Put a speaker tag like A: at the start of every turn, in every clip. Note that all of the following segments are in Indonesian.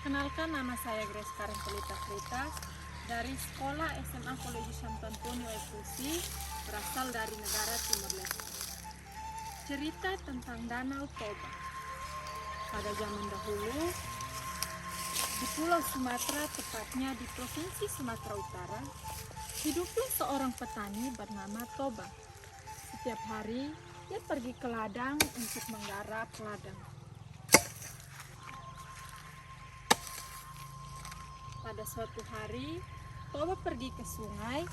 A: Perkenalkan, nama saya Grace Karen Pelita Fritas dari Sekolah SMA Koleji Santo Antonio Eklusi, berasal dari negara Timur Leste. Cerita tentang Danau Toba. Pada zaman dahulu, di Pulau Sumatera, tepatnya di Provinsi Sumatera Utara, hiduplah seorang petani bernama Toba. Setiap hari, dia pergi ke ladang untuk menggarap ladang. Pada suatu hari, Toba pergi ke sungai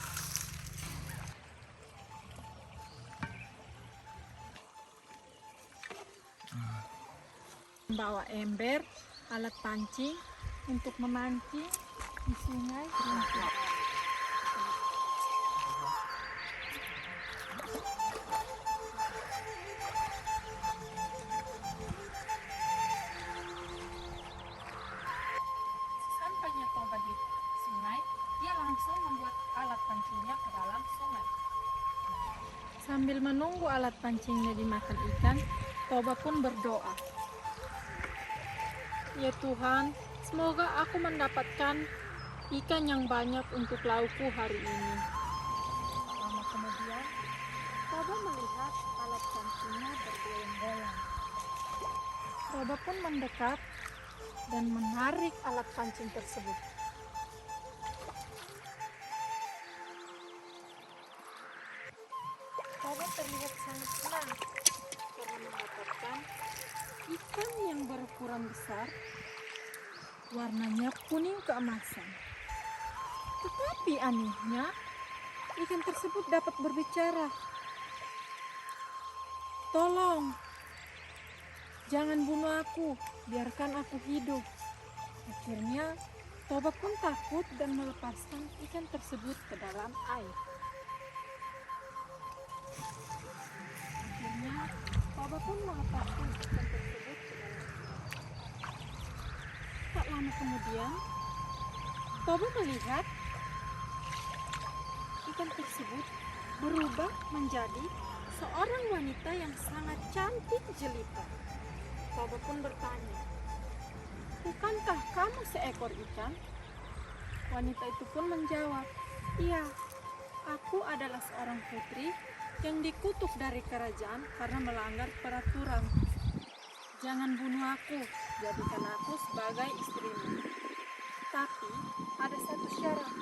A: membawa ember, alat pancing untuk memancing di sungai rumput. Sampainya Toba di sungai, dia langsung membuat alat pancingnya ke dalam sungai. Sambil menunggu alat pancingnya dimakan ikan, Toba pun berdoa. Ya Tuhan, semoga aku mendapatkan ikan yang banyak untuk laukku hari ini. Lama kemudian, Toba melihat alat pancingnya bergoyang-goyang. Toba pun mendekat dan menarik alat pancing tersebut. Toba terlihat sangat senang karena mendapatkan ikan yang berukuran besar, warnanya kuning keemasan. Tetapi anehnya, ikan tersebut dapat berbicara. Tolong, jangan bunuh aku, biarkan aku hidup. Akhirnya, Toba pun takut dan melepaskan ikan tersebut ke dalam air. Akhirnya, Toba pun melepaskan ikan tersebut ke dalam air. Tak lama kemudian, Toba melihat ikan tersebut berubah menjadi seorang wanita yang sangat cantik jelita. Toba pun bertanya, "Bukankah kamu seekor ikan?" Wanita itu pun menjawab, "Iya, aku adalah seorang putri yang dikutuk dari kerajaan karena melanggar peraturan. Jangan bunuh aku, jadikan aku sebagai istrimu. Tapi ada satu syarat,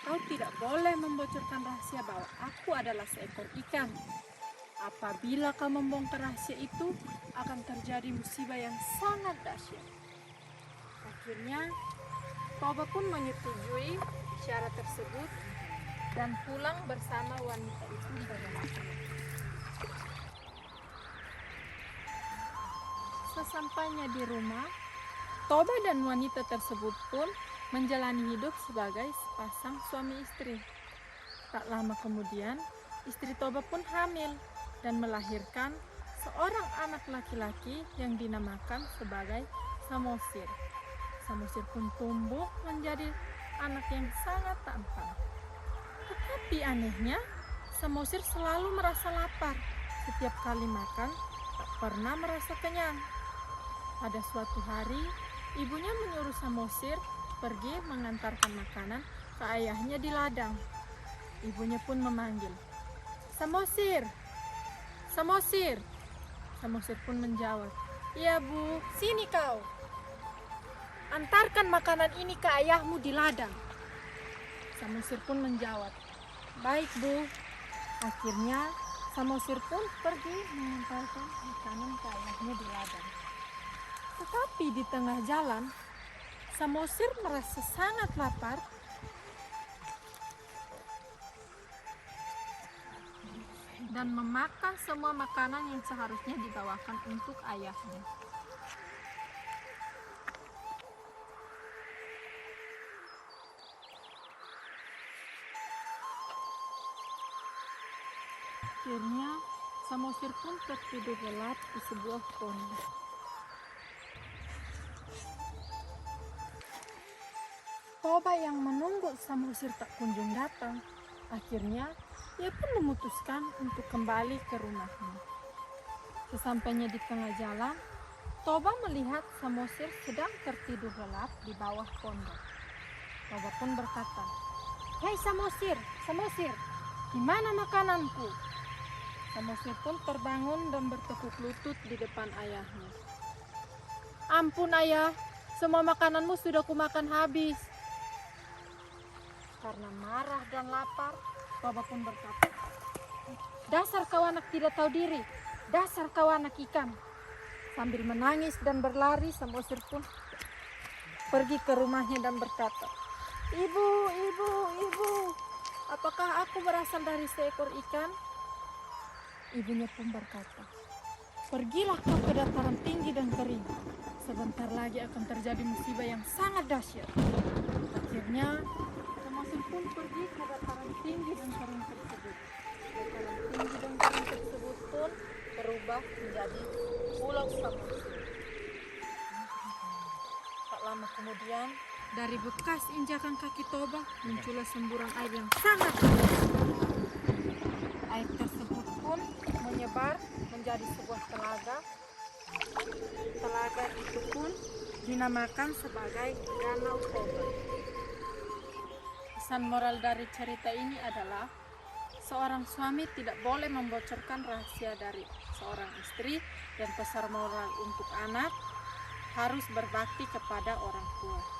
A: kau tidak boleh membocorkan rahasia bahwa aku adalah seekor ikan. Apabila kau membongkar rahasia itu, akan terjadi musibah yang sangat dahsyat." Akhirnya, Toba pun menyetujui syarat tersebut dan pulang bersama wanita itu ke rumah. Sesampainya di rumah, Toba dan wanita tersebut pun menjalani hidup sebagai sepasang suami istri. Tak lama kemudian, istri Toba pun hamil dan melahirkan seorang anak laki-laki yang dinamakan sebagai Samosir. Samosir pun tumbuh menjadi anak yang sangat tampan. Tetapi anehnya, Samosir selalu merasa lapar. Setiap kali makan, tak pernah merasa kenyang. Pada suatu hari, ibunya menyuruh Samosir pergi mengantarkan makanan ke ayahnya di ladang. Ibunya pun memanggil, "Samosir! Samosir!" Samosir pun menjawab, "Iya Bu, sini kau. Antarkan makanan ini ke ayahmu di ladang." Samosir pun menjawab, "Baik Bu." Akhirnya Samosir pun pergi mengantarkan makanan ke ayahnya di ladang. Tetapi di tengah jalan, Samosir merasa sangat lapar dan memakan semua makanan yang seharusnya dibawakan untuk ayahnya. Akhirnya, Samosir pun tertidur lelap di sebuah pondok. Toba yang menunggu Samosir tak kunjung datang, akhirnya ia pun memutuskan untuk kembali ke rumahnya. Sesampainya di tengah jalan, Toba melihat Samosir sedang tertidur lelap di bawah pondok. Toba pun berkata, "Hei Samosir, Samosir, di mana makananku?" Samosir pun terbangun dan bertekuk lutut di depan ayahnya. "Ampun ayah, semua makananmu sudah kumakan habis." Karena marah dan lapar, Toba pun berkata, "Dasar kau anak tidak tahu diri, dasar kau anak ikan." Sambil menangis dan berlari, Samosir pun pergi ke rumahnya dan berkata, "Ibu, ibu, ibu, apakah aku berasal dari seekor ikan?" Ibunya pun berkata, "Pergilah kau ke dataran tinggi dan kering. Sebentar lagi akan terjadi musibah yang sangat dahsyat." Akhirnya, Samosir pun pergi ke dataran tinggi dan kering tersebut. Dataran tinggi dan kering tersebut pun berubah menjadi Pulau Samosir. Tak lama kemudian, dari bekas injakan kaki Toba muncullah semburan air yang sangat deras. Air tersebut pun menyebar menjadi sebuah telaga. Telaga itu pun dinamakan sebagai Danau Toba. Pesan moral dari cerita ini adalah seorang suami tidak boleh membocorkan rahasia dari seorang istri, dan pesan moral untuk anak harus berbakti kepada orang tua.